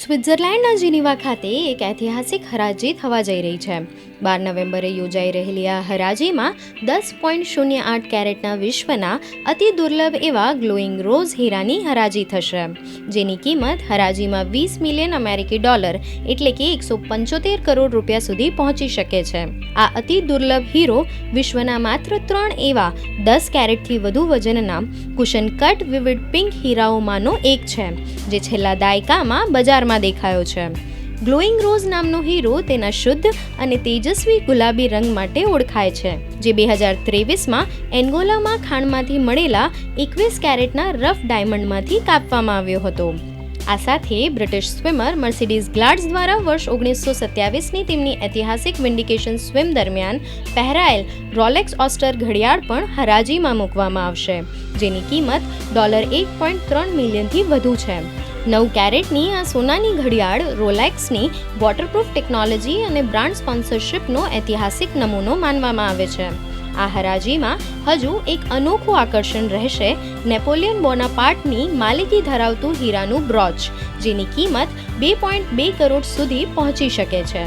સ્વિટ્ઝરલેન્ડના Geneva ખાતે એક ઐતિહાસિક હરાજી થવા જઈ રહી છે. 12 નવેમ્બરે યોજાઈ રહેલી આ હરાજીમાં 10.08 કેરેટના વિશ્વના અતિ દુર્લભ એવા ગ્લોઈંગ રોઝ હીરાની હરાજી થશે, જેની કિંમત હરાજીમાં 20 મિલિયન અમેરિકી ડોલર એટલે કે 175 કરોડ રૂપિયા સુધી પહોંચી શકે છે. આ અતિ દુર્લભ હીરો વિશ્વના માત્ર 3 એવા 10 કેરેટથી વધુ વજનના કુશન કટ વિવિડ પિંક હીરાઓમાંનો એક છે, જે છેલ્લા દાયકામાં બજારમાં દેખાયો છે. ગ્લોઈંગ રોઝ નામનો હીરો તેના શુદ્ધ અને તેજસ્વી ગુલાબી રંગ માટે ઓળખાય છે, જે 2023માં એન્ગોલામાં ખાણમાંથી મળેલા 21 કેરેટના રફ ડાયમંડમાંથી કાપવામાં આવ્યો હતો. આ સાથે બ્રિટિશ સ્વિમર મર્સિડીઝ ગ્લાડ્સ દ્વારા વર્ષ 1927ની તેમની ઐતિહાસિક વિન્ડિકેશન સ્વિમ દરમિયાન પહેરાયેલ રોલેક્સ ઓસ્ટર ઘડિયાળ પણ હરાજીમાં મૂકવામાં આવશે, જેની કિંમત $1.3 મિલિયનથી વધુ છે. 9 કેરેટની આ સોનાની ઘડિયાળ રોલેક્સની વોટરપ્રૂફ ટેકનોલોજી અને બ્રાન્ડ સ્પોન્સરશિપનો ઐતિહાસિક નમૂનો માનવામાં આવે છે. આ હરાજીમાં હજુ એક અનોખું આકર્ષણ રહેશે નેપોલિયન બોનાપાર્ટની માલિકી ધરાવતું હીરાનું બ્રોચ, જેની કિંમત 2.2 કરોડ સુધી પહોંચી શકે છે.